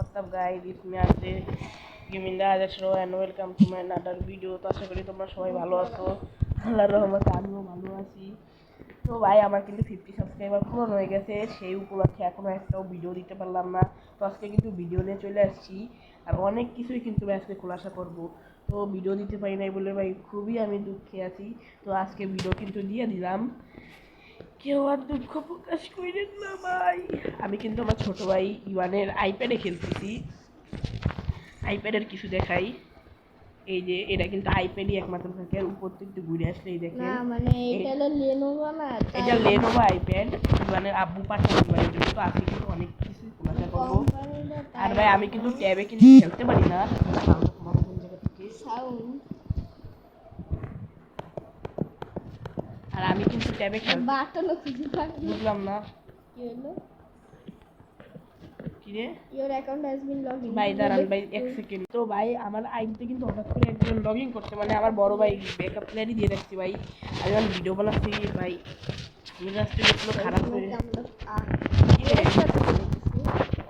What's up guys, it's me Ajay Gaming Show and welcome to my another video. তো আশা করি তোমরা সবাই ভালো আছো, আল্লাহর রহমতে আমিও ভালো আছি। তো ভাই আমার কিন্তু 50 সাবস্ক্রাইবার পূরণ হয়ে গেছে, সেই উপলক্ষে এখনো একটাও ভিডিও দিতে পারলাম না। তো আজকে কিন্তু ভিডিও নিয়ে চলে আসছি, আর অনেক কিছুই কিন্তু আজকে খোলাসা করব। তো ভিডিও দিতে পারি নাই বলে ভাই খুবই আমি দুঃখে আছি। তো আজকে ভিডিও কিন্তু দিয়ে দিলাম, কেউ আর দুঃখ প্রকাশ করেন না ভাই। আমি কিন্তু আমার ছোট ভাই ইওয়ানের আইপ্যাডে খেলতেছি, আইপ্যাডের কিছু দেখাই। এই যে এটা কিন্তু আইপ্যাডই একমাত্র থাকে, আর উপর থেকে একটু ঘুরে আসলে এই দেখেন, না মানে এটা হলো লেনোভো না, এটা লেনোভো আইপ্যাড। ইওয়ানের আব্বু পাঠানো ইওয়ানের জন্য। তো আজকে কিন্তু অনেক কিছু খোলাসা করবো। আর ভাই আমি কিন্তু ট্যাবে কিন্তু খেলতে পারি না, আর আমি কিন্তু ট্যাবে খেলতে বুঝলাম না Your account has been logged in. ভাই দাঁড়ান ভাই এক সেকেন্ড। তো ভাই আমার আইডিতে কিন্তু হঠাৎ করে একজন লগ ইন করছে, মানে আমার বড় ভাই ব্যাকআপ প্লেয়ারই দিয়ে রাখছি ভাই। আমি যখন ভিডিও বানাচ্ছি ভাই মেজাজটা একটু খারাপ হয়ে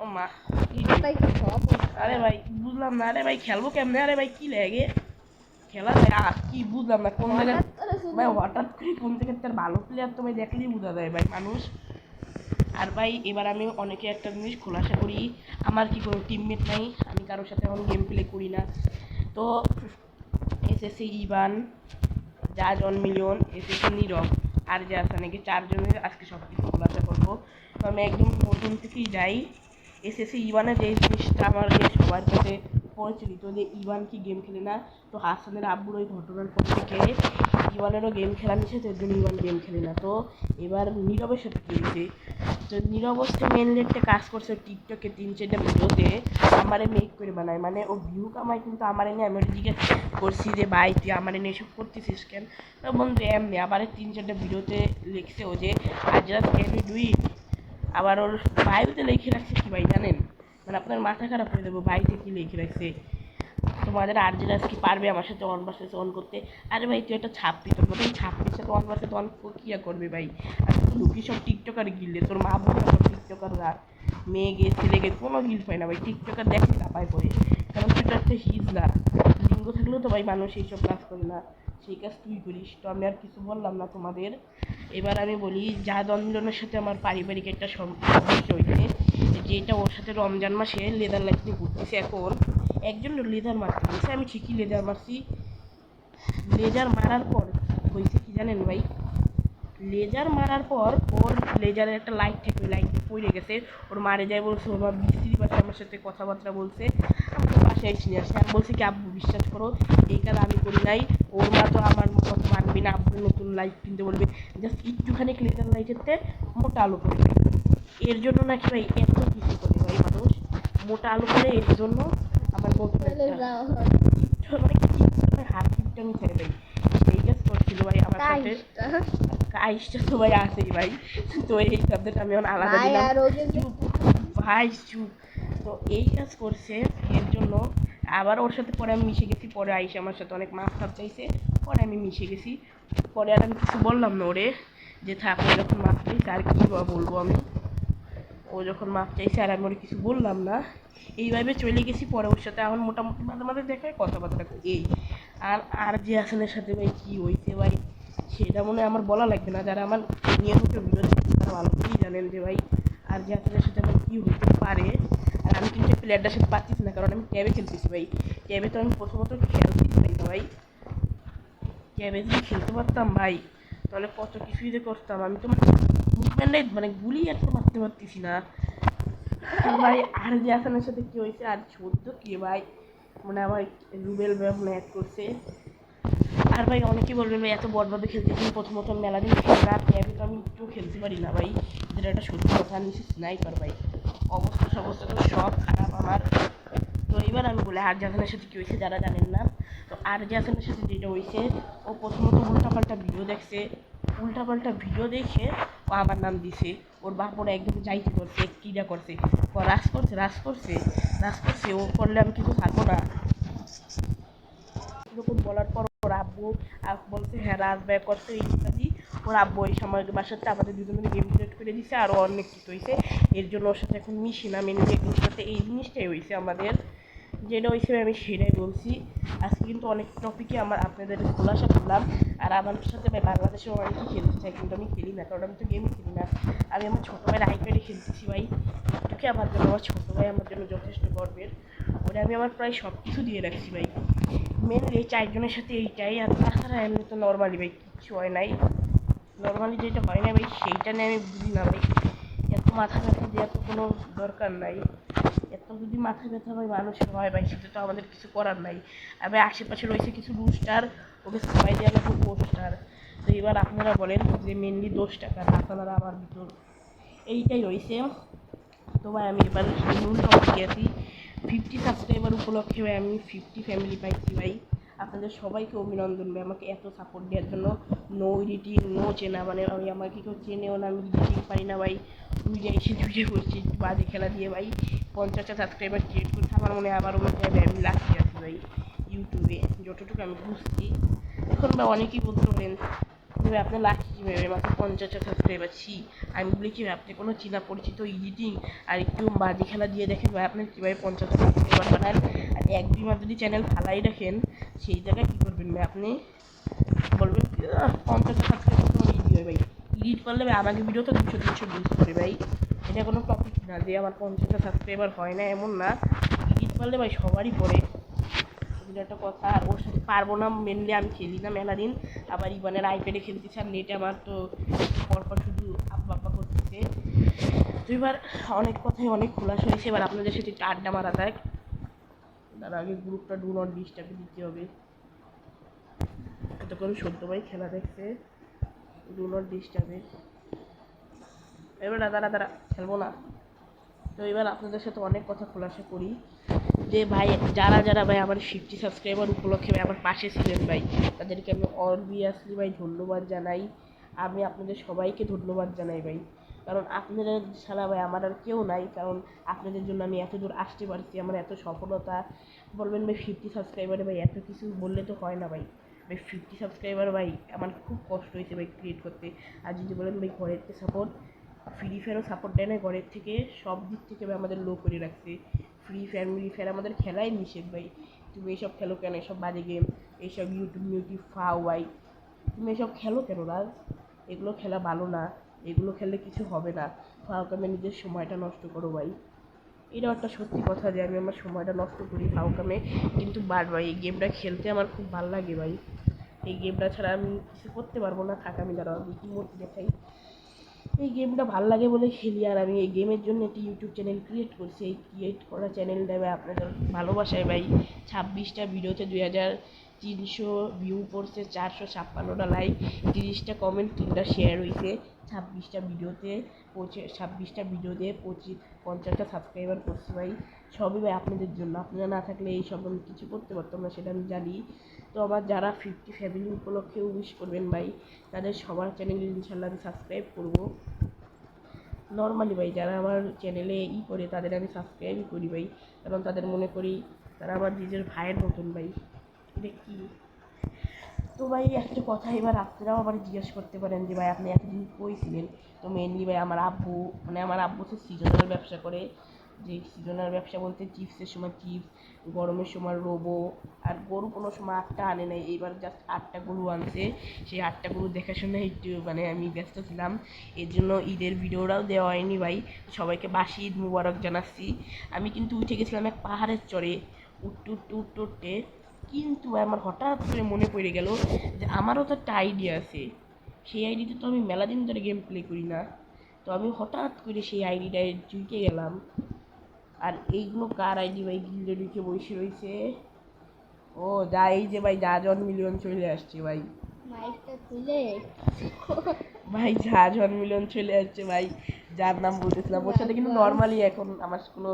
ও মা। আরে ভাই বুঝলাম না, আরে ভাই খেলবো কেমনে? আরে ভাই কি লাগে খেলা যায় কি বুঝলাম না কোন জায়গায় ভাই হঠাৎ করে কোন জায়গায় তার ভালো প্লেয়ার তো ভাই দেখলেই বোঝা যায় ভাই মানুষ। আর ভাই এবার আমি অনেকে একটা জিনিস খোলাসা করি, আমার কি কোনো টিমমেট নাই, আমি কারোর সাথে এখন গেম প্লে করি না। তো এসএসসি ইভান, জাজ 1 মিলিয়ন, এসএসসি নীরব, আর যে আছে নাকি চারজনের আজকে সব কিছু খোলাসা করবো। তো আমি একদম নতুন থেকেই যাই। এসএসসি ইভানের যে জিনিসটা আমার সবার কাছে পরিচালিত, যে ইভান কি গেম খেলে না, তো হাসানের আব্বুর ওই ঘটনার পর থেকে ইভানেরও গেম খেলা নিষেধ, এর জন্য ইভান গেম খেলে না। তো এবার নীরবের সাথে কি হয়েছে, তো নীরব হচ্ছে মেনলি একটা কাজ করছে টিকটকে 3-4টা ভিডিওতে আমারে মেক করে বানায়, মানে ও ভিউ কামায়, কিন্তু আমারে নিয়ে আমি জিজ্ঞেস করছি যে ভাই তুই আমারে নিয়ে এসব করতেছিস কেন? তো বন্ধু এমনি আবার 3-4টা ভিডিওতে লিখছে ও যে আজ রাত ক্যান ডুই, আবার ওর ভাইতে লিখে রাখছে কি ভাই জানেন, মানে আপনার মাথা খারাপ হয়ে যাবো, ভাইতে কি লিখে রাখছে তোমাদের আর্জেন্টাস কি পারবে আমার সাথে 1 ভার্সেস 1 করতে? আরে ভাই তুই একটা ছাপ্পি, তোর প্রথম ছাপ্পির সাথে 1 ভার্সেস 1 কিয়া করবে ভাই? আর তুই ঢুকি সব টিকটকার গিললে, তোর মা বোন সব টিকটকাররা, মেয়ে গে ছেলে গে কোনো গিল পায় না ভাই, টিকটকার দেখলে কাপায় পড়ে। কারণ তুই তো একটা হিজলা, লিঙ্গ থাকলেও তো ভাই মানুষ এইসব কাজ করে না, সেই কাজ তুই করিস। তো আমি আর কিছু বললাম না তোমাদের। এবার আমি বলি যা দন্দনের সাথে আমার পারিবারিক একটা সমস্যা হয়েছে, যেটা ওর সাথে রমজান মাসে লেদার লাইফ নিয়ে ঘুরতেছে। এখন একজন লেজার মারতে বলছে, আমি ঠিকই লেজার মারছি। লেজার মারার পর হয়েছে কি জানেন ভাই, লেজার মারার পর ওর লেজারের একটা লাইট থেকে ওই লাইটটা পড়ে গেছে, ওর মারে যায় বলছে, ওর মা বিস্ত্রি পাশে আমার সাথে কথাবার্তা বলছে, আমি তো বাসায় চিনে আসি। আমি বলছি কি আব্বু বিশ্বাস করো এই কাজ আমি করি নাই, ওর মা তো আমার কথা মানবি না, আব্বু নতুন লাইট কিনতে বলবে, জাস্ট একটুখানি লেজার লাইটেরতে মোটা আলো করে দেয়। এর জন্য নাকি ভাই এত কিছু করে ভাই মানুষ, মোটা আলো করে এর জন্য আমার বলতে হাত কিপটা আমি ছেড়ে ভাই এই কাজ করছিল ভাই আমার সাথে। আইসটা তো ভাই আসেই ভাই, তো এই সাবজেক্ট আমি এখন আলাদা দিলাম ভাই চুপ। তো এই কাজ করছে এর জন্য আবার ওর সাথে পরে আমি মিশে গেছি, পরে আইসা আমার সাথে অনেক মাফ টাফ চাইছে, পরে আমি মিশে গেছি। পরে আর আমি কিছু বললাম না ওরে, যে থাক ও যখন মাফ চাইছে আর কি বলবো আমি, ও যখন মাফ চাইছে আর আমি ওর কিছু বললাম না, এইভাবে চলে গেছি। পরে ওর সাথে এখন মোটামুটি মাঝে মাঝে দেখায় কথাবার্তা এই। আর আর যে আসনের সাথে ভাই কী হয়েছে ভাই সেটা মনে হয় আমার বলা লাগবে না, যারা আমার নিয়মিত ভিডিও দেখছে তারা ভালো করেই জানেন যে ভাই আর যে আসনের সাথে আমার কী হতে পারে। আর আমি কিন্তু প্লেয়ারটার সাথে পারতেছি না, কারণ আমি ট্যাবে খেলতেছি ভাই, ট্যাবে তো আমি প্রথমত খেলতেই পারি না ভাই, ট্যাবে যদি খেলতে পারতাম ভাই তাহলে কত কিছুই যে করতাম। আমি তো মুভমেন্টে মানে গুলি একটা মারতে পারতেছি না ভাই। আর যে আসানের সাথে কি হয়েছে আর চোদ্দ কি ভাই, মানে আমার রুবেল ভাই মনে অ্যাড করছে। আর ভাই অনেকেই বলবেন ভাই এত বড়ভাবে খেলতেছি, প্রথমত মেলা দিন খেলে না, ট্যাবে তো আমি একটু খেলতে পারি না ভাই, যেটা একটা সত্যি কথা। নিচে স্নাইপার ভাই, অবস্থা সমস্যা তো সব খারাপ আমার। তো এবার আমি বলি আর জাহানের সাথে কী হয়েছে যারা জানেন না। তো আর জাহানের সাথে যেটা হয়েছে, ও প্রথমত উল্টাপাল্টা ভিডিও দেখছে, উল্টাপাল্টা ভিডিও দেখে ও আমার নাম দিছে, ওর বাপ ওরা একদম যাইতে করছে, কীরা করছে, ও রাস করছে রাস করছে রাস করছে, ও করলে আমি কিছু থাকবো না এরকম বলার পর ওর আব্বু বলছে হ্যাঁ রাজ ব্যয় করছে ইত্যাদি। ওর আব্বু এই সময় বাসাতে আমাদের দুজনের গেম ডিলেট করে দিছে, আরও অনেক কিছু হয়েছে। এর জন্য ওর সাথে এখন মিশি না, মেনলি এগুলোর সাথে এই জিনিসটাই হয়েছে আমাদের, যেটা হয়েছে আমি সেটাই বলছি। আজকে কিন্তু অনেক টপিকে আপনাদের খোলাসা করলাম। আর আমার সাথে ভাই বাংলাদেশেও অনেকেই খেলতে চাই, কিন্তু আমি খেলি না, কারণ আমি তো গেমই খেলি না। আমি আমার ছোটো ভাইয়ের আইপ্যাডে খেলতেছি ভাই। একটুকে আমার জন্য, আমার ছোটো ভাই আমার জন্য যথেষ্ট গর্বের। ওটা আমি আমার প্রায় সব কিছু দিয়ে রাখছি ভাই। মেনলি এই চারজনের সাথে এইটাই, আর তাছাড়া এমনি তো নর্মালি ভাই কিচ্ছু হয় নাই। নর্মালি যেটা হয় না ভাই সেইটা নিয়ে আমি বুঝি না ভাই। এত মাথা ব্যথা দেওয়ার তো কোনো দরকার নাই। এত যদি মাথা ব্যথা ভাই মানুষের হয় ভাই, সেটা তো আমাদের কিছু করার নাই। আবার আশেপাশে রয়েছে কিছু রুস্টার, ওকে সবাই দেওয়া লাগবে পোস্টার। তো এবার আপনারা বলেন যে মেনলি দোষটা কার, আপনারা আমার ভিতর এইটাই রয়েছে। তো ভাই আমি এবার মূল টপিকে আছি। 50 সাবস্ক্রাইবার উপলক্ষে ভাই আমি 50 ফ্যামিলি পাইছি ভাই। আপনাদের সবাইকে অভিনন্দন ভাই, আমাকে এত সাপোর্ট দেওয়ার জন্য। নো এডিটিং, নো চেনা, মানে আমি আমাকে কেউ চেনেও না, আমি এডিটিং পারি না ভাই। দুইটা এসে দুইটা করছি বাজে খেলা দিয়ে ভাই। 50টা সাবস্ক্রাইবার ক্রিয়েট করতে আমার মনে হয় আবারও মনে হয় আমি লাকি আছি ভাই ইউটিউবে, যতটুকু আমি বুঝছি। এখন ভাই অনেকেই বলতে পারেন যে আপনি লাকি কীভাবে মাত্র 50টা সাবস্ক্রাইবার ছি। আমি বলি কি আপনি কোনো চেনা পরিচিত এডিটিং আর একটু বাজি খেলা দিয়ে দেখেন ভাই আপনি কীভাবে 50টা সাবস্ক্রাইবার বানান। আর 1-2 মাস যদি চ্যানেল ফালাই রাখেন, সেই জায়গায় কী করবেন ভাই আপনি? বলবেন 50টা সাবস্ক্রাইবার তো ইজি হয় ভাই। এডিট করলে ভাই আমাকে ভিডিও তো 200-300 ভিউজ করে ভাই। এটা কোনো টপিক না যে আমার 50টা সাবস্ক্রাইবার হয় না, এমন না। এডিট করলে ভাই সবারই পড়ে, এগুলো একটা কথা। আর ওর সাথে পারবো না, মেনলি আমি খেলি না মেলা দিন। আবার ইবানের আইপ্যাডে খেলতেছে, আর নেটে আমার তো পরপর শুধু আব্বা আব্বা করতেছে। তো এবার অনেক কথাই অনেক খোলাসা হয়েছে, এবার আপনাদের সাথে একটু আড্ডা মারা দেখ। তার আগে গ্রুপটা ডু নট ডিস্টার্বে দিতে হবে। এতক্ষণ সদ্য ভাই খেলা দেখছে, ডু নট ডিস্টার্বে। এবার দাদা খেলবো না। তো এবার আপনাদের সাথে অনেক কথা খোলাসা করি যে ভাই যারা যারা ভাই আমার 50 সাবস্ক্রাইবার উপলক্ষে ভাই আমার পাশে ছিলেন ভাই, তাদেরকে আমি অবভিয়াসলি ভাই ধন্যবাদ জানাই। আমি আপনাদের সবাইকে ধন্যবাদ জানাই ভাই, কারণ আপনাদের ছাড়া ভাই আমার আর কেউ নাই। কারণ আপনাদের জন্য আমি এত দূর আসতে পারছি, আমার এত সফলতা। বলবেন ভাই 50 সাবস্ক্রাইবারে ভাই এত কিছু বললে তো হয় না ভাই। ভাই 50 সাবস্ক্রাইবার ভাই আমার খুব কষ্ট হয়েছে ভাই ক্রিয়েট করতে। আর যদি বলেন ভাই ঘরের সাপোর্ট, ফ্রি ফায়ারও সাপোর্ট দেয় না ঘরের থেকে, সব দিক থেকে ভাই আমাদের লো করে রাখছে। ফ্রি ফায়ার আমাদের খেলাই নিষেধ ভাই। তুমি এইসব খেলো কেন, এসব বাজে গেম, এইসব ইউটিউব ফাও ভাই, তুমি এসব খেলো কেন রাজ? এগুলো খেলা ভালো না, এগুলো খেললে কিছু হবে না। ফাও কামে নিজের সময়টা নষ্ট করো ভাই। এটাও একটা সত্যি কথা যে আমি আমার সময়টা নষ্ট করি ফাও কামে, কিন্তু ভাই এই গেমটা খেলতে আমার খুব ভালো লাগে ভাই। এই গেমটা ছাড়া আমি কিছু করতে পারবো না। থাকা আমি দাঁড়াও ইমোট দেখাই। এই গেমটা ভালো লাগে বলে খেলি, আর আমি এই গেমের জন্য একটি ইউটিউব চ্যানেল ক্রিয়েট করছি। এই ক্রিয়েট করা চ্যানেলটা ভাই আপনাদের ভালোবাসায় ভাই 26টা ভিডিওতে 2300 ভিউ পড়ছে, 456টা লাইক, 30টা কমেন্ট, 3টা শেয়ার হয়েছে। 26টা ভিডিওতে 26টা ভিডিওতে 50টা সাবস্ক্রাইবার করছি ভাই। সবই ভাই আপনাদের জন্য। আপনারা না থাকলে এই সব আমি কিছু করতে পারতাম না, সেটা আমি জানি। তো আমার যারা 50 ফ্যামিলি উপলক্ষে উইশ করবেন ভাই, তাদের সবার চ্যানেলে ইনশাল্লাহ আমি সাবস্ক্রাইব করবো। নর্মালি ভাই যারা আমার চ্যানেলে করে তাদের আমি সাবস্ক্রাইবই করি ভাই, কারণ তাদের মনে করি তারা আমার নিজের ভাইয়ের মতন ভাই। এটা কি? তো ভাই একটা কথা, এবার আপনারাও আবার জিজ্ঞেস করতে পারেন যে ভাই আপনি এতদিন কই ছিলেন। তো মেনলি ভাই আমার আব্বু, মানে আমার আব্বু তো সিজনাল ব্যবসা করে। যে সিজনাল ব্যবসা বলতে চিপসের সময় চিপস, গরমের সময় রোবো। আর গরু কোনো সময় 8টা আনে নাই, এইবার জাস্ট 8টা গরু আনছে। সেই 8টা গরু দেখাশোনা একটু মানে আমি ব্যস্ত ছিলাম, এর জন্য ঈদের ভিডিওটাও দেওয়া হয়নি ভাই। সবাইকে বাসি ঈদ মুবারক জানাচ্ছি। আমি কিন্তু উঠে গেছিলাম এক পাহাড়ের চরে, উঠতে কিন্তু আমার হঠাৎ করে মনে পড়ে গেল যে আমারও তো একটা আইডিয়া আছে। সেই আইডিতে তো আমি মেলা দিন ধরে গেম প্লে করি না। তো আমি হঠাৎ করে সেই আইডিটায় ঢুকে গেলাম। আর এইগুলো কার আইডি ভাই গিল্ডে ঢুকে বসে রয়েছে? ও যা, এই যে ভাই জাজন মিলিয়ন চলে আসছে ভাই। মাইকটা খুলে ভাই জাজন মিলিয়ন চলে আসছে ভাই। যার নাম বলতেছিলাম ওর সাথে কিন্তু নর্মালি এখন আমার কোনো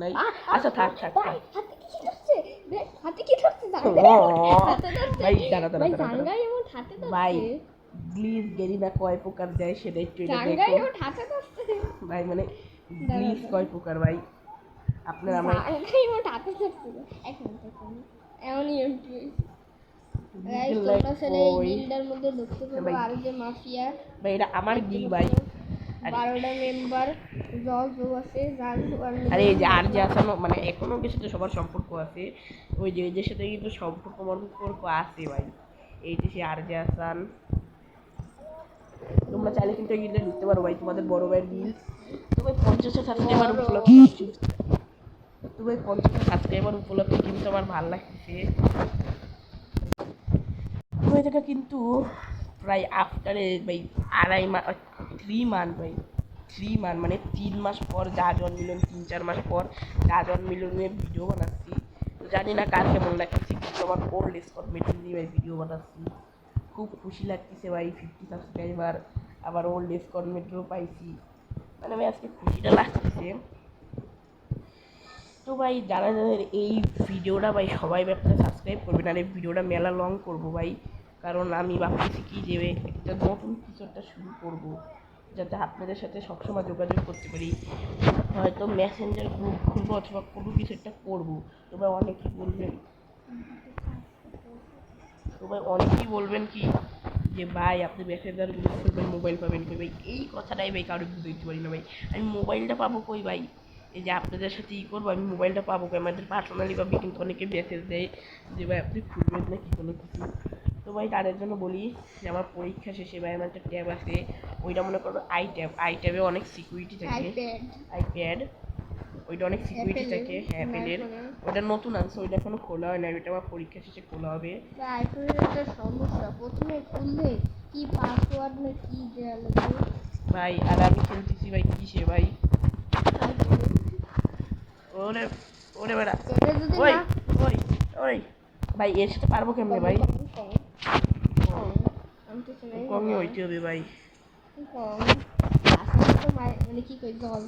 নাই। আচ্ছা থাক থাক থাক হাতে কি ধরছে ভাই, দাঁড়া ভাই, ধরছে প্লিজ গেরিনা কয় প্রকার দেয় সেটা একটু এটা জাঙ্গাই দেখো এমন হাতে ধরছে ভাই, মানে প্লিজ কয় প্রকার ভাই আপনার আমার জাঙ্গাই এমন হাতে ধরছে এক মিনিট এমনই এমটি গাইস তোমরা ছেলে এই গিল্ডের মধ্যে ঢুকতে পারো ভাই। আর যে মাফিয়া ভাই এটা আমার গিল ভাই। আরে 12টা মেম্বার জজ আছে জাজ আরে এই যে আর যে আসানো মানে এখনো ওদের সাথে সবার সম্পর্ক আছে, ওই যে এদের সাথে কিন্তু সম্পর্ক আছে ভাই। এই যে সে আর যে আসান, তোমরা চাইলে কিন্তু গিলে ঢুকতে পারো ভাই, তোমাদের বড় ভাইয়ের গিল। তো ভাই 50 সাবস্ক্রাইবার উপলক্ষে কিছু, তো ভাই 50 সাবস্ক্রাইবার উপলক্ষে কিন্তু আমার ভালো লাগতেছে। তো এটা কিন্তু প্রায় আফটারে ভাই 2.5 মাস 3 মান্থ ভাই, 3 মান্থ মানে 3 মাস পর জাজন মিলন, 3-4 মাস পর জাজন মিলনের ভিডিও বানাচ্ছি। তো জানি না কার কেমন লাগতেছে, কিন্তু আমার ওল্ড স্কট মেটিং নিয়ে ভাই ভিডিও বানাচ্ছি। খুব খুশি লাগতেছে ভাই, 50 সাবস্ক্রাইবার, আবার ওল্ড স্কট মেট্রো পাইছি, মানে ভাই আজকে খুশিটা লাগতেছে। তো ভাই যারা যাদের এই ভিডিওটা ভাই সবাই ব্যাপারে সাবস্ক্রাইব করবেন, আর এই ভিডিওটা মেলা লং করবো ভাই, কারণ আমি ভাবতেছি কি যে একটা নতুন কিছু একটা শুরু করবো, যাতে আপনাদের সাথে সবসময় যোগাযোগ করতে পারি। হয়তো মেসেঞ্জার গ্রুপ খুলবো অথবা কোনো কিছু একটা করবো। তো ভাই অনেকেই বলবেন, তো ভাই অনেকেই বলবেন কি যে ভাই আপনি মেসেঞ্জার গ্রুপ খুলবেন মোবাইল পাবেন কই ভাই, এই কথাটাই ভাই কারো বুঝতে পারি না ভাই। আমি মোবাইলটা পাবো কই ভাই, এই যে আপনাদের সাথে ই করবো, আমি মোবাইলটা পাবো কই? আমাদের পার্সোনালি ভাবে কিন্তু অনেকে মেসেজ দেয় যে ভাই আপনি খুলবেন না কি কোনো কিছু। তো ভাই তাদের জন্য বলি যে আমার পরীক্ষা শেষে ভাই আমার একটা ট্যাব আছে, ওইটা মনে করো আই ট্যাবে অনেক সিকিউরিটি থাকে, আইপ্যাড, ওইটা অনেক সিকিউরিটি থাকে অ্যাপেলের, ওইটা নতুন আনছে, ওইটা এখনো খোলা হয় না, ওইটা আমার পরীক্ষা শেষে খোলা হবে। আইফোনের একটা সমস্যা, প্রথমে খুললে কি পাসওয়ার্ড না কি দেওয়া লাগবে ভাই আর আমি খেলতেছি ভাই কিসে ভাই, ওরে ওরে বেড়া, এটা যদি ওই না ওই ওই ভাই এর সাথে পারবো কেমনে ভাই? আমি তো শুনেই কমে হইতে হবে ভাই। মানে কি কই জল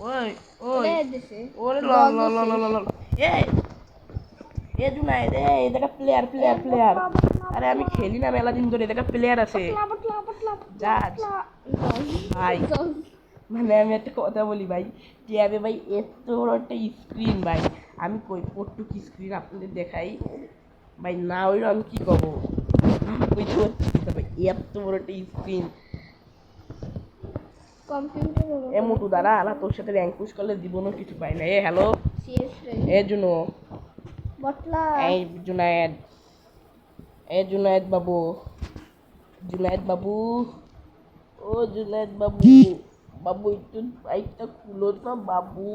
ওই ওই দিছে ওরে ল জল ল ল ল ল ল এ এ জুনায়েদ, এই দেখা প্লেয়ার প্লেয়ার প্লেয়ার, আরে আমি খেলি না মেলা দিন ধরে, দেখা প্লেয়ার আছে জাজ ভাই। মানে আমি একটা কথা বলি ভাই, ট্যাবে ভাই এত বড় একটা স্ক্রিন ভাই, আমি কই কটুক স্ক্রিন আপনাদের দেখাই ভাই, না ওই আমি কি কব, ওই তো ভাই এত বড় একটা স্ক্রিন। এ মোটু দাঁড়া, আলা তোর সাথে র্যাঙ্ক পুশ করলে জীবনও কিছু পাই না। এ হ্যালো এ জুনো, এই জুনায়েদ, এ জুনায়েদ বাবু, জুনায়েদ বাবু, ও জুনায়েদ বাবু, বাবু একটু বাইকটা খুলো না বাবু,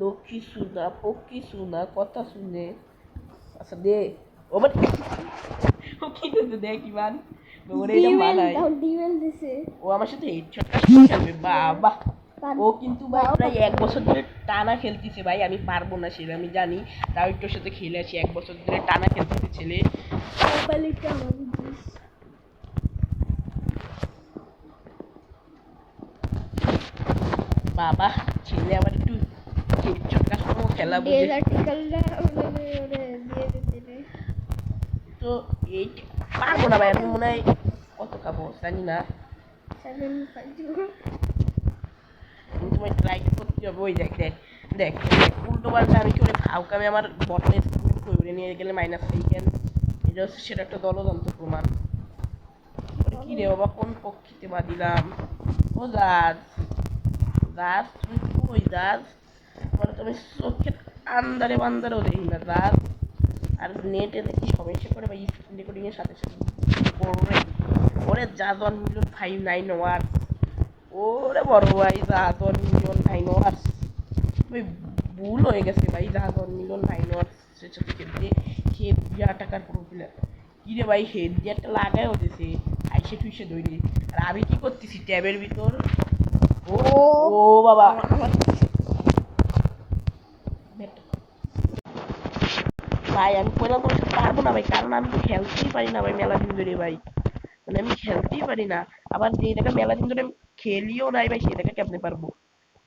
লক্ষ্মী শোনা পক্ষী শোনা কথা শুনে, আচ্ছা দে ও মানে ও কি দিতে দেখ ইমান, ওরে এটা মানায়, ও আমার সাথে হেডশট খেলবে বাবা। ও কিন্তু ভাই প্রায় 1 বছর ধরে টানা খেলতেছে ভাই, আমি পারবো না সেটা আমি জানি, তাও একটু সাথে খেলে আছি, 1 বছর ধরে টানা খেলতেছে ছেলে। বাবা ছেলে আবার একটু হেডশট কাস্টমও খেলা বুঝে। তো এই পারবো না ভাই, আমি মনে হয় কত খাবো জানি না, কিন্তু ভাই ট্রাই করতে হবে। ওই দেখ দেখ দেখ দেখ উল্টো পাল্টা আমি কি করে ফাউকামে আমার বটনে করে নিয়ে গেলে মাইনাস সেইকেন, এটা হচ্ছে সেটা একটা দলযন্ত্র প্রমাণ। কি রে বাবা কোন পক্ষিতে বাদিলাম, ও দাস দাস তুমি কই দাস, মানে তুমি চোখের আন্দারে বান্দারেও দেখি না দাস, আর নেটে দেখি সমস্যা করে বা স্ক্রিন রেকর্ডিং এর সাথে সাথে ওরে ওরে জাদন মিলিয়ন 59 ওয়ার্স, ওরে বড় ভাই জাদন মিলিয়ন 9 ওয়ার্স, ভাই ভুল হয়ে গেছে ভাই, জাদন মিলিয়ন 9 ওয়ার্স সেটা খেলতে সে 2 টাকার পুরো প্লেয়ার, কি রে ভাই হেড দিয়ে একটা লাগায় হতেছে আইসে টুইসে ধরে, আর আমি কি করতেছি ট্যাবের ভিতর, ও ও বাবা ভাই আমি কইলাম তোমার সাথে পারবো না ভাই, কারণ আমি তো খেলতেই পারি না ভাই মেলা দিন ধরে ভাই, মানে আমি খেলতেই পারি না, আবার যে দেখা মেলা দিন ধরে আমি খেলিও নাই ভাই সে দেখা কেমনে পারবো।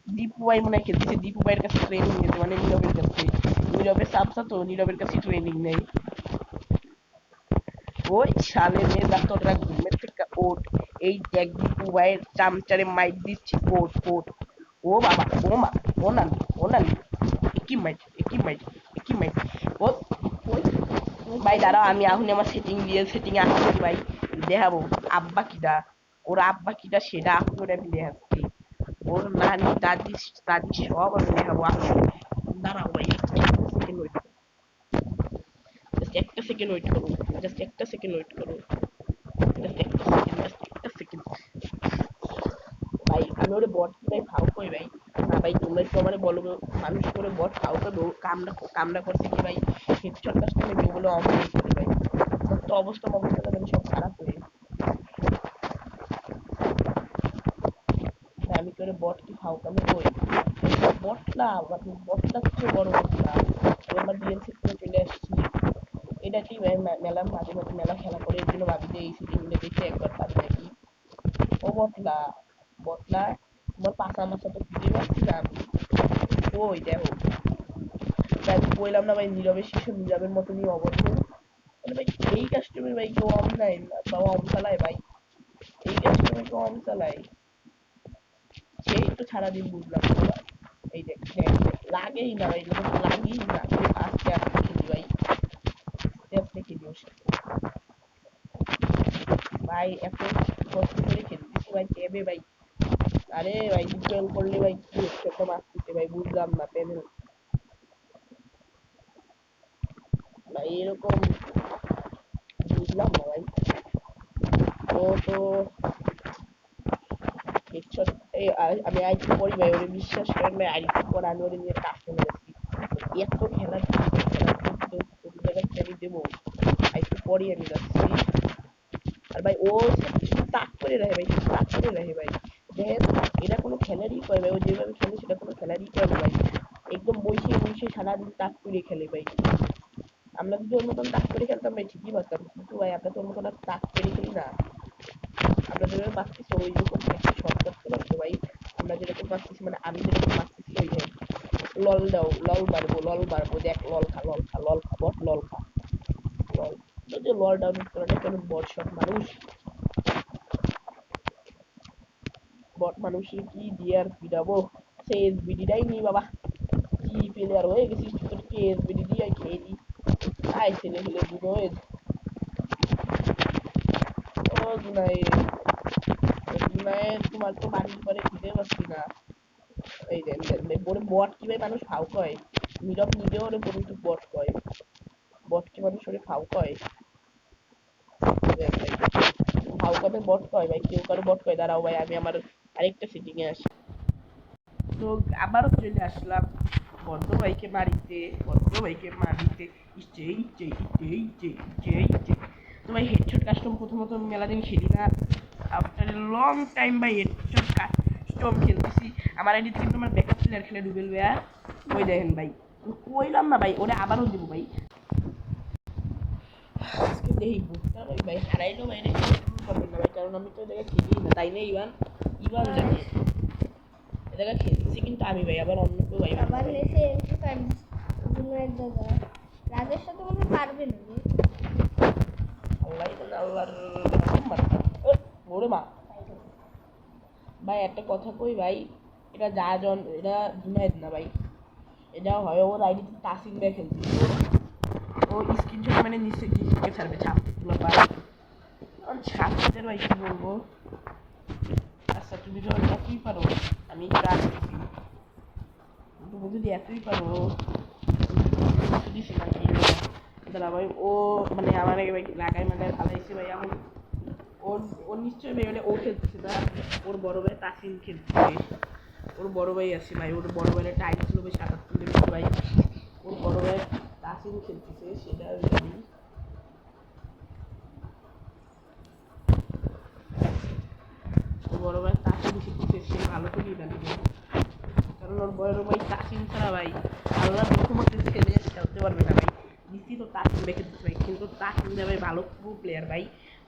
দীপু ভাই মনে হয় খেলতেছে, দীপু ভাইয়ের কাছে ট্রেনিং নিয়েছে, মানে নীরবের কাছে, নীরবের সাবসা তো নীরবের কাছে ট্রেনিং নেই। ওই সালে মেয়ে যা তোরা ঘুমের থেকে ওঠ, এই দেখ দীপু ভাইয়ের চামচারে মাইক দিচ্ছি ওঠ ওঠ, ও বাবা ও মা ও নানি ও নানি, একই মাইক একই মাইক একই মাইক, ও ওই ভাই দাঁড়াও আমি এখন আমার সেটিং আসছি ভাই দেখাবো আব্বা কিটা ওর আব্বা কিটা সেটা এখন ওরা আমি দেখাচ্ছি ওর নানি দাদি দাদি সব আমি দেখাবো আপনি দাঁড়াও ভাই একটা সেকেন্ড ওয়েট করো জাস্ট একটা সেকেন্ড ওয়েট করো জাস্ট একটা সেকেন্ড ভাই আমি ওরে বট ভাই ফাও কই ভাই না ভাই তোমরা একটু আমারে বলো মানুষ করে বট ফাও কই কামড়া করছে কি ভাই হেডশট কাস্টমে যেগুলো অমন করে ভাই আমার তো অবস্থা মানে সব খারাপ হয়ে ভাই আমি করে বট কি ফাও কামে কই বট না বটটা হচ্ছে বড় বটটা এবার ডিএনসি করে চলে আসছি এটা কি ভাই মেলা মাঝে মাঝে মেলা খেলা করে এর জন্য ভাবি যে এই সিটি মিলে দেখে একবার পারি নাকি ও বটলা বটলা তোমার পাশা মাসা তো খুঁজে পাচ্ছি না আমি ওই দেখো ভাই আমি বললাম না ভাই নীরবে শিশু নীরবের মতনই অবস্থা মানে ভাই এই কাস্টমার ভাই কেউ অনলাইন বা অন চালায় ভাই এই কাস্টমার কেউ অন চালায় সেই তো সারাদিন বুঝলাম না ভাই এই দেখ লাগেই না ভাই লাগেই না আস্তে আস্তে খেলি ভাই আস্তে আস্তে খেলি ওর সাথে ভাই এত কষ্ট করে খেলতেছি ভাই টেবে ভাই আরে ভাই ডিপেল করলে ভাই কি একটা মারতেছে ভাই বুঝলাম না প্যানেল ভাই এরকম বুঝলাম না ভাই ও তো হেডশট এই আমি আইটি পড়ি ভাই ওরে বিশ্বাস করেন ভাই আইটি পর আমি ওরে নিয়ে কাছে মেরেছি এত খেলা জায়গায় আমি দেবো আইটি পরই আমি যাচ্ছি আর ভাই ও শুধু তাক করে রাখে ভাই শুধু তাক করে রাখে ভাই দেখেন এটা কোনো খেলারই করে ভাই ও যেভাবে খেলে সেটা কোনো খেলারই করে না ভাই একদম বসে সারাদিন তাক করে খেলে ভাই আমরা যদি ওর মতন তাক করে খেলতাম ভাই ঠিকই পারতাম কিন্তু ভাই আমরা তো ওর মতন আর তাক করে খেলি না আমরা যেভাবে পাচ্ছি ওই রকম শর্ট করতে পারতো ভাই আমরা যেরকম পাচ্ছি মানে আমি যেরকম পাচ্ছি ওই যে লল দাও লল বাড়বো দেখ লল খা বট লল খা লল যদি লল ডাউন করাটা কেন বট শট মানুষ বট মানুষের কি দিয়ে আর পিটাবো সে এসবিডিটাই নেই বাবা কি প্লেয়ার হয়ে গেছিস তোর কে এসবিডি দিয়ে খেয়ে দি আয় ছেলে খেলে দুটোয়েজ ও জুনায়েদ তোমার তো বাড়ির পরে খুঁজে পাচ্ছি না এই দেন ওরে বট কি ভাই মানুষ ফাউ কয় নীরব নিজেও ওরে পর্যন্ত বট কয় বট কি মানুষ ওরে ফাউ কয় ফাউ কবে বট কয় ভাই কেউ কারো বট কয় দাঁড়াও ভাই আমি আমার আরেকটা সেটিং এ আসি তো আবারও চলে আসলাম বদ্ধ ভাইকে মারিতে তো ভাই হেডশট কাস্টম প্রথমত মেলা দিন খেলি না আফটার এ লং টাইম ভাই হেডশট কাস্টম খেলতেছি আমার আইডিতে কিন্তু আমার ব্যাকআপ প্লেয়ার খেলে ডুবেল ভাইয়া ওই দেখেন ভাই কইলাম না ভাই ওরে আবারও দিব ভাই আজকে দেখি বুঝতে ভাই ভাই হারাইলো ভাই রে পারবেন না ভাই কারণ আমি তো জায়গায় খেলি না তাই না ইভান ইভান জানে জায়গায় খেলতেছি কিন্তু আমি ভাই আবার অন্য কেউ ভাই আবার নেসে জুনায়েদ দাদা রাজের সাথে মনে পারবে না রে আল্লাহ আল্লাহর ওরে মা ভাই একটা কথা কই ভাই এটা এটা জুনায়েদ না ভাই এটা হয় ওর আইডিতে তাসিম ভাই খেলছে ও স্ক্রিনশট মানে নিচে ছাড়বে ছাপগুলো ভাই ছাপতে ভাই কি বলবো আচ্ছা তুমি তো এতই পারো আমি কাজ করছি তুমি যদি এতই পারো দাদা ভাই ও মানে আমার ভাই লাগাই মানে ভালাইছে ভাই এখন ওর নিশ্চয়ই ভাই মানে ও খেলতেছে না ওর বড় ভাই তাসিম খেলতেছে ওর বড় ভাই আছে ভাই ওর বড় ভাইয়ের টাইম ছিল ভাই ৭৭ মিনিট ভাই ওর বড় ভাই তাসিম খেলতেছে সেটা জানি ওর বড় ভাই তাসিম খেলতেছে সে ভালো করেই জানি কারণ ওর বড় ভাই তাসিম ছাড়া ভাই আল্লাহ প্রথমত ছেলে খেলতে পারবে না ভাই নিশ্চিত তাসিম রেখে দিতে ভাই কিন্তু তাসিম ভাই ভালো প্রো প্লেয়ার ভাই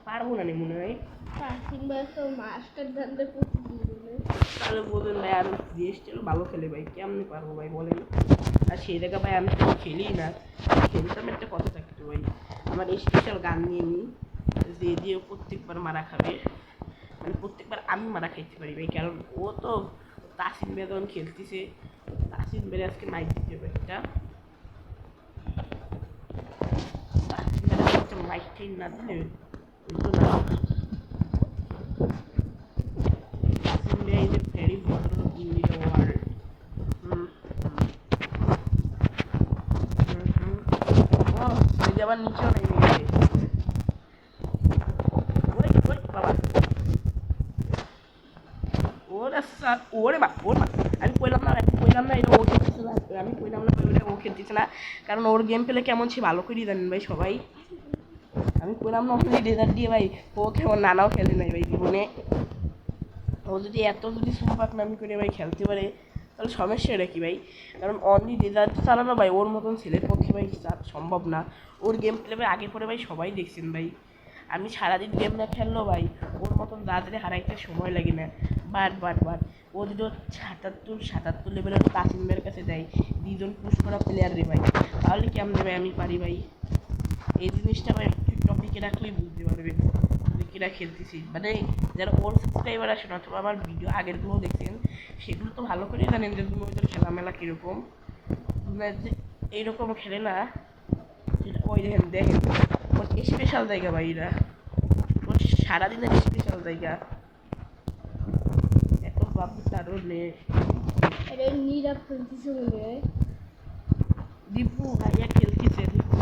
পারবো না মনে হয় তাসিম ভাই তো মাস্টার ধান্দা করতে তাহলে বলবেন ভাই আর জিএসটিও ভালো খেলে ভাই কেমনি পারবো ভাই বলেন আর সেই জায়গা ভাই আমি তো খেলি না খেলতাম একটা কথা থাকতো ভাই আমার স্পেশাল গান নিয়ে নিই যে দিয়ে প্রত্যেকবার মারা খাবে মানে প্রত্যেকবার আমি মারা খাইতে পারি ভাই কারণ ও তো তাসিম ভাই যখন খেলতেছে তাসিম ভাই আজকে নাইট দিতে হবে একটা মাইক ঠিক না দিলে বুঝতো না এই যে ভেরি ভদ্র ইন দ্য ওয়ার্ল্ড ও ওই যে আবার নিচেও নেমে গেছে ওই ওই বাবা ওরে স্যার ওরে মা আমি কইলাম না এটা ও খেলতেছে না আমি কইলাম না ওটা ও খেলতেছে না কারণ ওর গেম পেলে কেমন সে ভালো করেই জানেন ভাই সবাই আমি কইলাম না অনলি ডেজার্ট দিয়ে ভাই ও কেমন নানাও খেলে নাই ভাই জীবনে ও যদি এত যদি সুপাক নামি করে ভাই খেলতে পারে তাহলে সমস্যাটা কি ভাই কারণ অনলি ডেজার্ট চালানো ভাই ওর মতন ছেলের পক্ষে ভাই সম্ভব না ওর গেম প্লে ভাই আগে পরে ভাই সবাই দেখছেন ভাই আমি সারাদিন গেম না খেললেও ভাই ওর মতন দাদারে হারাইতে সময় লাগে না বাট ও যদি ৭৭ লেভেলের তাসিমের কাছে দেয় দুজন পুশ করা প্লেয়ার রে ভাই তাহলে কেমন ভাই আমি পারি ভাই এই জিনিসটা ভাই একটু টপিকে রাখলেই বুঝতে পারবে কিরা খেলতেছি মানে যারা ওর সাবস্ক্রাইবার আসেন অথবা আমার ভিডিও আগেরগুলো দেখছেন সেগুলো তো ভালো করেই জানেন যে তুমি ওদের খেলামেলা কীরকম যে এইরকম খেলে না সেটা ওই দেখেন ওর স্পেশাল জায়গা ভাই এরা ওর সারাদিনের স্পেশাল জায়গা এত বাবু তারও নেই নীরব খেলতেছে মনে হয় দীপু ভাইয়া খেলতেছে দীপু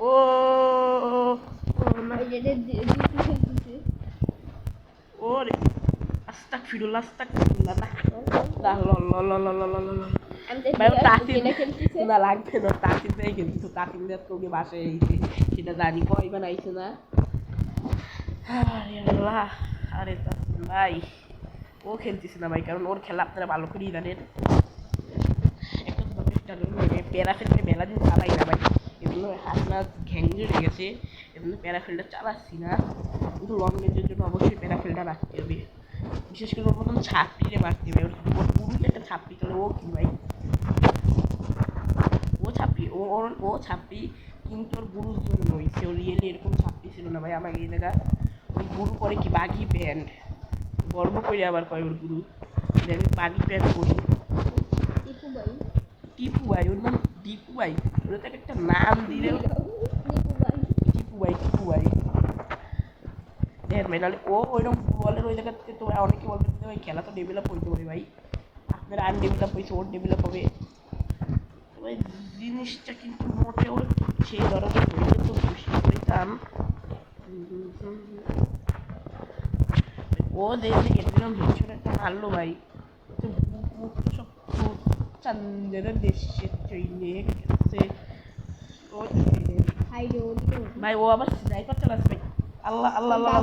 ও ওরে আস্তাগফিরুল্লাহ না ভাই তাসিম না লাগবে না তাসিম ভাই কিন্তু তাসিম ভাই তোকে বাসায় আইছে সেটা জানি কয়বার আইছে না আরে আল্লাহ আরে তাসিম ভাই ও খেলতেছে না ভাই কারণ ওর খেলা আপনারা ভালো করেই জানেন একটা প্যারাফিল্ডে মেলা দিন চালাই না ভাই এজন্য হাত না ঘ্যাঙ্গে হয়ে গেছে এজন্য প্যারাফিল্ডটা চালাচ্ছি না কিন্তু লং রেঞ্জের জন্য অবশ্যই প্যারাফিল্ডটা রাখতে হবে বিশেষ করে ওর মতন ছাপড়িরে মারতে হবে ওর পুরুষ একটা ছাপড়ি তাহলে ও কি ভাই ও ছাপড়ি কিন্তু ওর গুরুর জন্যই সে রিয়েলি এরকম ছাপড়ি ছিল না ভাই আমাকে এই জায়গা ওই গুরু করে কি বাগি প্যান্ট গর্ব করে আবার কয় ওর গুরু যে আমি বাগি প্যান্ট করি টিপু ভাই ওর নাম টিপু ভাই ওরা তাকে একটা নাম দিলে টিপু ভাই দেখেন ভাই নাহলে ও ওইরকম ফুটবলের ওই জায়গা থেকে তোমরা অনেকে বলবে যে ভাই খেলা তো ডেভেলপ হইতে পারে ভাই আপনার আনডেভেলপ হয়েছে ওর ডেভেলপ হবে ভাই জিনিসটা কিন্তু মোটেও সেই ধরনের হইলে তো খুশি করিতাম ও দেখে এরকম ভীষণ একটা মারলো ভাই সব চান্দের দেশে চলে গেছে ভাই ও আবার স্নাইপার চালাচ্ছে ভাই আল্লাহ আল্লাহ আল্লাহ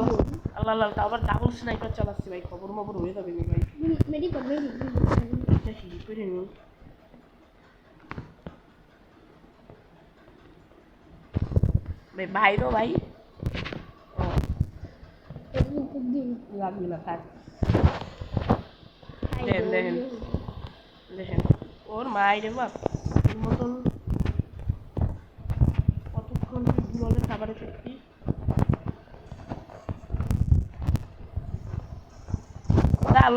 আল্লাহ আল্লাহ আবার ডাবল স্নাইপার চালাচ্ছে ভাই খবর মবর হয়ে যাবে ভাই এটা কি করে নি ভাই ভাইরও ভাই লাগবে না থাক দেখেন ওর মায়ের বাপ ওর মতন কতক্ষণ গুললের খাবারে সত্যি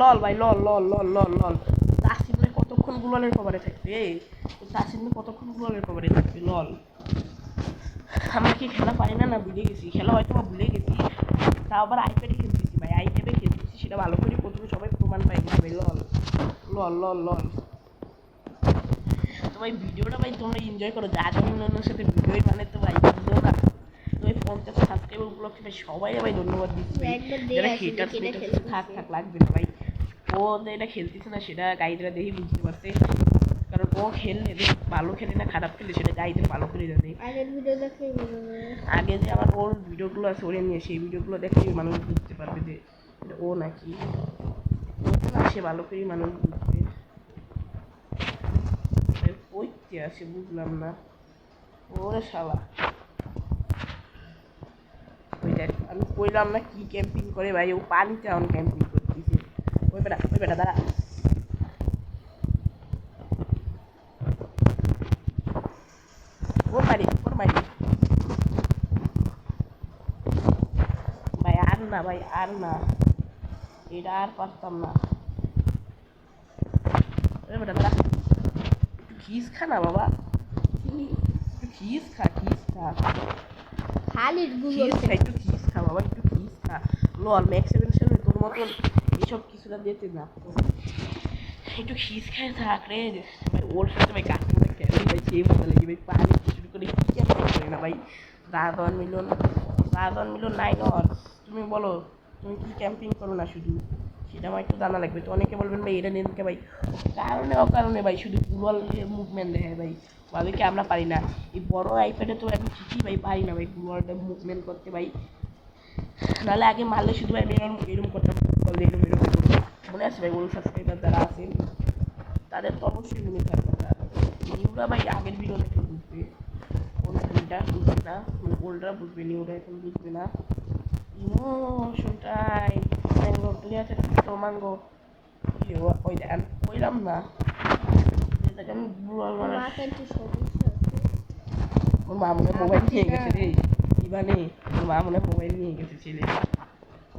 লল ভাই লল তাসিমে কতক্ষণ গুললের খাবারে থাকবে তাসিমে কতক্ষণ গুললের খাবারে থাকবে লল আমরা কি খেলা পাই না ভুলে গেছি খেলা হয়তো ভুলে গেছি তাও আবার আইপ্যাডে খেলতেছি ভাই আইপ্যাডে খেলতেছি সেটা ভালো করে প্রথমে সবাই প্রমাণ পাই দিচ্ছি ভাই লল তো ভাই ভিডিওটা ভাই তোমরা এনজয় করো যা অন্যান্যর সাথে ভিডিওই মানে তো ভাই বুঝলো না তো ভাই 50 সাবস্ক্রাইবার উপলক্ষে ভাই সবাই ভাই ধন্যবাদ দিচ্ছি যারা হেটার থাক লাগবে না ভাই ও এটা খেলতেছে না সেটা গাইডরা দেখেই বুঝতে পারছে কারণ ও খেললে ভালো খেলে না খারাপ খেলে সেটা গাইডের ভালো করে জানে আগে যে আমার ওর ভিডিওগুলো আছে ওরে নিয়ে সেই ভিডিওগুলো দেখলেই মানুষ বুঝতে পারবে যে ও নাকি সে ভালো করেই মানুষ বুঝবে কইতে আসে বুঝলাম না ওরে শালা ওই দেখ আমি কইলাম না কি ক্যাম্পিং করে ভাই ও পানিতে এখন ক্যাম্পিং করতেছে ওই বেটা দাঁড়া ওর মারি ভাই আর না এটা আর পারতাম না ওই বেটা দাঁড়া খিস খা না বাবা খিস খা খা খালি গুলো খিস খা একটু খিস খা বাবা একটু খিস খা লল ম্যাক্স 7 তোর মতন এইসব কিছুটা দিতে না একটু খিস খায় থাক রে ভাই ওর সাথে ভাই কাস্টমার খেলে ভাই সেই মজা লাগে ভাই পানি শুরু করে কি আর করে না ভাই রাধন মিলন নাই নর তুমি বলো তুমি কি ক্যাম্পিং করো না শুধু সেটা আমার একটু জানা লাগবে তো অনেকে বলবেন ভাই এটা নিয়ে ভাই কারণে অকারণে ভাই শুধু ফুটবল মুভমেন্ট দেখে ভাই ভাবিকে আমরা পারি না এই বড় আইপ্যাডে তো আমি ঠিকই ভাই পারি না ভাই ফুটবলটা মুভমেন্ট করতে ভাই নাহলে আগে মারলে শুধু ভাই আমি এরকম করতাম ফুটবল দিয়ে এরকম মনে আছে ভাই ওল সাবস্ক্রাইবার যারা আছেন তাদের তো অবশ্যই মনে থাকবে না নিউরা ভাই আগের ভিডিও দেখে বুঝবে কোনটা বুঝবে না ওল্ডরা বুঝবে নিউরা এখন বুঝবে না ইমোশনটাই ম্যাঙ্গো তুই আছে তো ম্যাঙ্গো ওই দেন কইলাম না যেটাকে আমি মাথা একটু সমস্যা আছে ওর মা মনে মোবাইল নিয়ে গেছে রে ইবানে ওর মা মনে মোবাইল নিয়ে গেছে ছেলে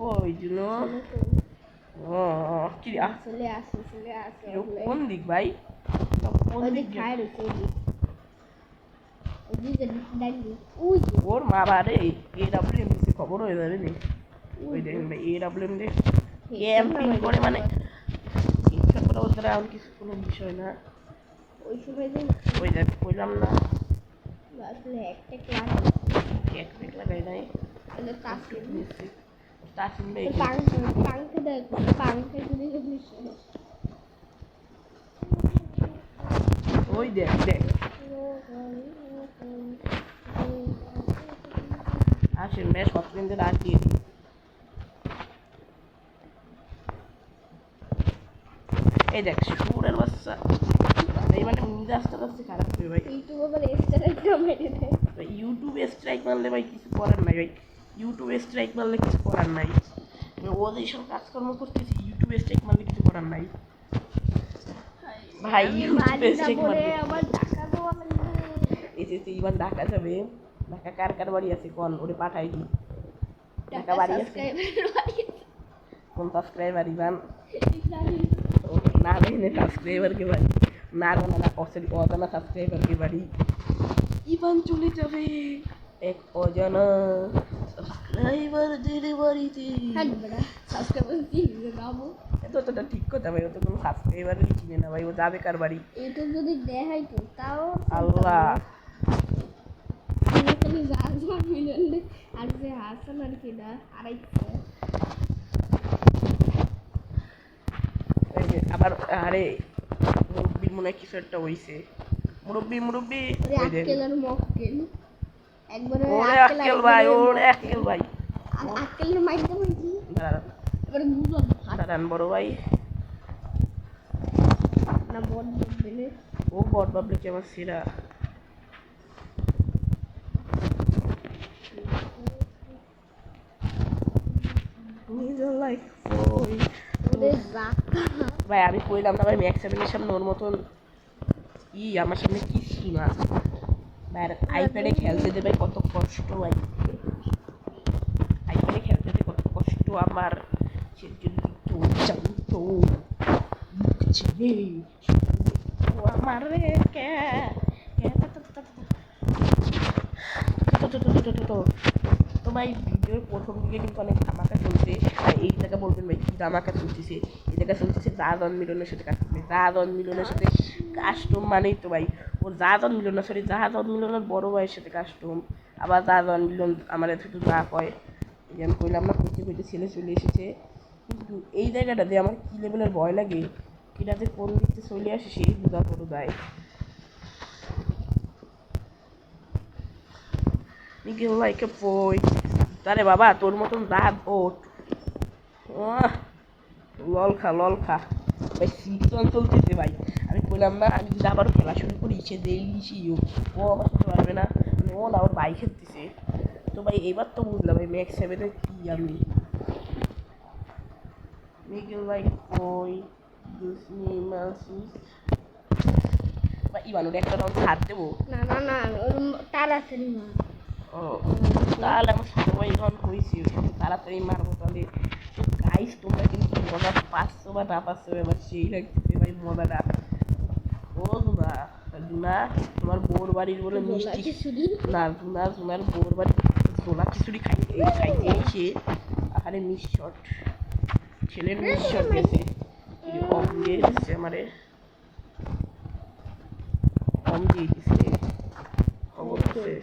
ওই জন্য ও কি চলে আসে কোন দিক ভাই কোন ওই দিক খায় রে ওই ওর মা বারে AWM দিছে খবর হয়ে যাবে নি ওই দেখেন ভাই AWM দে ক্যাম্পিং করে মানে ইচ্ছা করে ওদের আর কিছু কোনো বিষয় না ওই সময় যে ওই দেখ কইলাম না আসলে একটা ক্লাস এক লাগাই নাই তাহলে তাসিম তাসিম ভাই পাংখা দেখ পাংখা যদি ওই দেখ দেখ আসেন ভাই সব কিন্তু রাখিয়ে দিই এই দেখ শুকুরের বাচ্চা এই মানে নিজে আস্তে আস্তে খারাপ হবে ভাই ইউটিউবে স্ট্রাইক মারলে ভাই কিছু করার নাই ভাই ইউটিউবে স্ট্রাইক মারলে কিছু করার নাই ও যেসব কাজকর্ম করতেছি ইউটিউবে স্ট্রাইক মারলে কিছু করার নাই ভাই ইউটিউবে স্ট্রাইক মারলে আমার টাকা দেওয়া এই যে এবার ঢাকা যাবে ঢাকা কার কার বাড়ি আছে কোন ওরে পাঠাই দি ঢাকা বাড়ি আছে কোন সাবস্ক্রাইবার ইবান না রে সাবস্ক্রাইবার কে বাড়ি না অজানা সাবস্ক্রাইবার কে বাড়ি ইবান চলে যাবে এক অজানা সাবস্ক্রাইবারদের বাড়িতে এটা ঠিক কথা ভাই ও তো কোনো সাবস্ক্রাইবারই চিনে না ভাই ও যাবে কার বাড়ি এটা যদি দেখাই তো তাও আল্লাহ আর যে হাসান আর কি না আড়াইছে আবার আরে মুরব্বি মনে হয় কিছু একটা হইছে মুরব্বি আক্কেল মক্কেল একবার ওরে আক্কেল ভাই আক্কেল মাইতে হইছি এবারে বুঝলাম দাঁড়ান বড় ভাই না বড় বলবে ও বড় বাবলে কি আমার সিরা ভাই আমি কইলাম না ভাই ম্যাক্স 7 এর সামনে ওর মতন আমার সামনে কিছু না ভাই আইপ্যাডে খেলতে দেবে কত কষ্ট ভাই আইপ্যাডে খেলতে দেবে কত কষ্ট আমার আমার রে তো ভাই ভিডিওর প্রথম দিকে কিন্তু অনেক ধামাকা চলছে আর এই জায়গা বলবেন ভাই কি ধামাকা চলতেছে এই জায়গা চলতেছে জাদন মিলনের সাথে কাস্টম মানেই তো ভাই ওর জাদন মিলনের বড় ভাইয়ের সাথে কাস্টম আবার জাদন মিলন আমার শুধু না কয় এই আমি কইলাম না কইতে ছেলে চলে এসেছে কিন্তু এই জায়গাটাতে আমার কী লেভেলের ভয় লাগে এটাতে কোন দিকতে চলে আসে সেই বোঝা করে দেয় Miguel like a boy. তারে বাবা তোর মতন রাত ওঠ লল খা ভাই সিজন চলতেছে ভাই আমি বললাম না আমি যদি আবারও খেলা শুরু করি সে দিয়েছি ও আমার করতে পারবে না ও না ওর বাইক খেলতেছে তো ভাই এবার তো বুঝলাম ভাই ম্যাক্স 7 এর কি আমি Miguel like boy gives me mercies ভাই ইবানুর একটা রাউন্ড হাত দেবো না তাড়াতাড়ি মার ও তাহলে আমার সবাই এখন হয়েছি তাড়াতাড়ি মারবো তাহলে গাইস তোমরা কিন্তু মজা পাচ্ছো বা না পাচ্ছো এবার সেই লাগতেছে ভাই মজাটা ও দুনা, দুনা তোমার বউর বাড়ির বলে মিষ্টি না, দুনা তোমার বউর বাড়ির ছোলা খিচুড়ি খাইতে এসে আরে মিস শট, ছেলের মিস শট গেছে, কম দিয়ে দিচ্ছে আমারে, কম দিয়ে দিচ্ছে খবর আছে।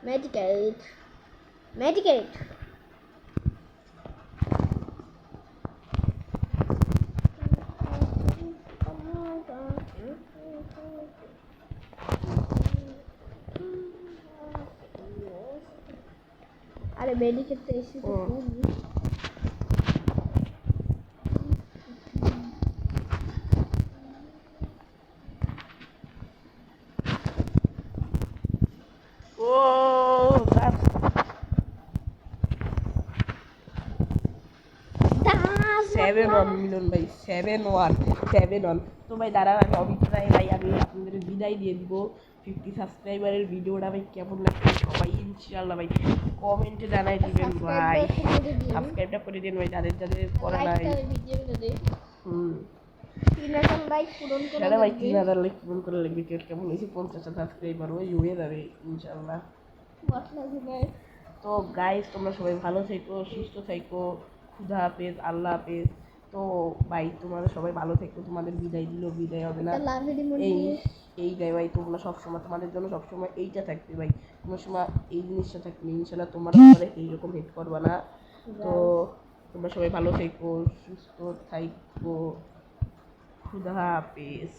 মেডিকেট মেডিকেট আরে মেডিকেট তো এসে তো ও স্যার 7-1 মিলন ভাই, 7-1 তো ভাই দাঁড়ান আমি অভিপ্রায় ভাই আমি আপনাদের বিদায় দিয়ে দিব। 50 সাবস্ক্রাইবারের ভিডিওটা ভাই কেমন লাগছে সবাই ইনশাআল্লাহ ভাই কমেন্টে জানাই দিবেন ভাই, সাবস্ক্রাইবটা করে দিন ভাই যাদের যাদের করা নাই। হুম সেটা ভাই 3000 লাইক পূরণ করে লাগবে, কেমন হয়েছে 50 সাবস্ক্রাইবার ওই হয়ে যাবে ইনশাআল্লাহ। তো গাইস তোমরা সবাই ভালো থেকো, সুস্থ থেকো, খুদা হাফেজ, আল্লাহ হাফেজ। তো ভাই তোমরা সবাই ভালো থেকো, তোমাদের বিদায় দিল বিদায় হবে না এইটাই ভাই, তোমরা সবসময় তোমাদের জন্য সবসময় এইটা থাকবে ভাই, কোনো সময় এই জিনিসটা থাকবে ইনশাল্লাহ, তোমরা এইরকম হেট করবা না। তো তোমরা সবাই ভালো থেকো, সুস্থ থাকো, খুদা হাফেজ।